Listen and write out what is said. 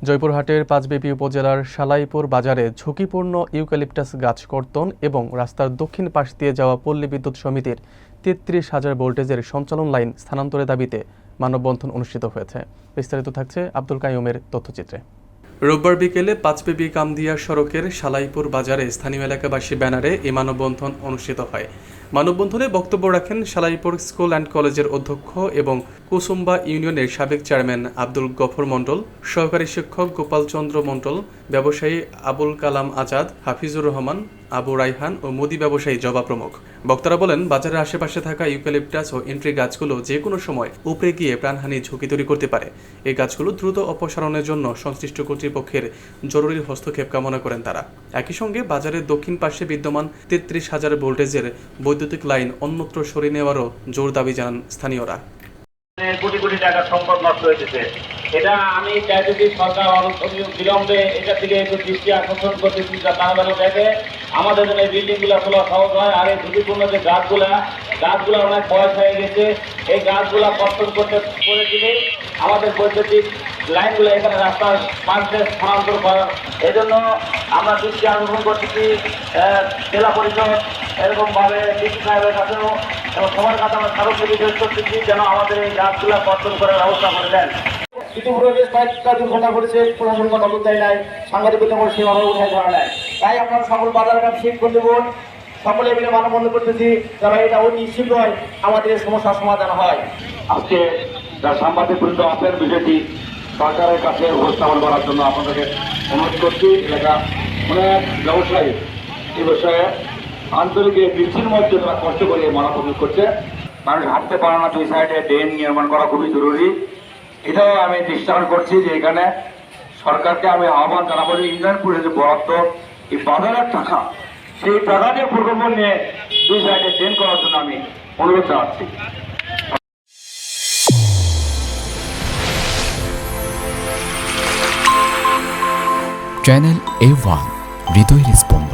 জয়পুরহাটের পাঁচবিবি উপজেলার সালাইপুর বাজারে ঝুঁকিপূর্ণ ইউক্যালিপটাস গাছ কর্তন এবং রাস্তার দক্ষিণ পাশ দিয়ে যাওয়া পল্লী বিদ্যুৎ সমিতির ৩৩,০০০ ভোল্টেজের সঞ্চালন লাইন স্থানান্তরের দাবিতে মানববন্ধন অনুষ্ঠিত হয়েছে। বিস্তারিত থাকছে আব্দুল কাইয়ুমের তথ্যচিত্রে। রোববার বিকেলে পাঁচবিবি কামদিয়া সড়কের সালাইপুর বাজারে স্থানীয় এলাকাবাসী ব্যানারে এই মানববন্ধন অনুষ্ঠিত হয়। মানববন্ধনে বক্তব্য রাখেন সালাইপুর স্কুল অ্যান্ড কলেজের অধ্যক্ষ এবং কুসুম্বা ইউনিয়নের সাবেক চেয়ারম্যান আব্দুল গফর মণ্ডল, সহকারী শিক্ষক গোপাল চন্দ্র মণ্ডল, ব্যবসায়ী আবুল কালাম আজাদ, হাফিজুর রহমান, আবু রাইহান ও মুদি ব্যবসায়ী জবা প্রমুখ। বক্তারা বলেন, বাজারের আশেপাশে থাকা ইউক্যালিপটাস ও এন্ট্রি গাছগুলো যে কোনো সময় উপড়ে গিয়ে প্রাণহানি ঝুঁকি তৈরি করতে পারে। এই গাছগুলো দ্রুত অপসারণের জন্য সংশ্লিষ্ট কর্তৃপক্ষের জরুরি হস্তক্ষেপ কামনা করেন তারা। একই সঙ্গে বাজারের দক্ষিণ পাশে বিদ্যমান ৩৩,০০০ ভোল্টেজের বৈদ্যুতিক লাইন অন্যত্র সরিয়ে নেওয়ারও জোর দাবি জানান স্থানীয়রা। কোটি কোটি টাকার সম্পদ নষ্ট হয়েছে। এটা আমি চাইতেছি সরকার বিলম্বে এটা থেকে একটু দৃষ্টি আকর্ষণ করতেছি, তারা যেন দেখে আমাদের জন্য এই বিল্ডিংগুলো খোলা সহজ হয়। আর এই ঝুঁকিপূর্ণ যে গাছগুলো অনেক বয়স হয়ে গেছে, এই গাছগুলো কর্তন করে দিলে আমাদের বৈদ্যুতিক লাইনগুলো এখানে রাস্তার পাশে স্থানান্তর করা। এই জন্য আমরা দৃষ্টি আকর্ষণ করতেছি জেলা পরিষদ এরকমভাবে ডিসি সাহেবের কাছেও এবং সবার কাছে আমরা স্মারকলিপি রিকোয়েস্ট করতেছি যেন আমাদের এই গাছগুলো কর্তন করার ব্যবস্থা করে দেন। ইতিপূর্বে কয়েকটা দুর্ঘটনা ঘটেছে, প্রশাসন কোনো নজর দেয় নাই, সাংবাদিকতা করে সেভাবে উঠে ধরা নেয়। তাই আপনারা সকল বাজার ব্যবসায়িক বন্ধুগণ সকলে মিলে মানববন্ধন করতেছি যারা এটা অতি শীঘ্রই আমাদের এই সমস্যার সমাধান হয়। আজকে যারা সাংবাদিক বৃন্দ আছেন, বিষয়টি সরকারের কাছে উপস্থাপন করার জন্য আপনাদেরকে অনুরোধ করছি। এলাকা অনেক ব্যবসায়ী এই বিষয়ে আন্তরিক বৃষ্টির মধ্যে তারা কষ্ট করে মানববন্ধন করছে। মানুষ হাঁটতে পারে না, দুই সাইডে ড্রেন নির্মাণ করা খুবই জরুরি। এটাও আমি দৃষ্টান্ত করছি যে এখানে সরকারকে আমি আহ্বান জানাবো যে ইউনিয়নপুরে যে বরাদ্দ এই বাজারের টাকা, সেই টাকা দিয়ে প্রকল্প নিয়ে দুই সাইডে ড্রেন করার জন্য আমি অনুরোধ জানাচ্ছি। চ্যানেল A1 হৃদয়ের স্পন্দন।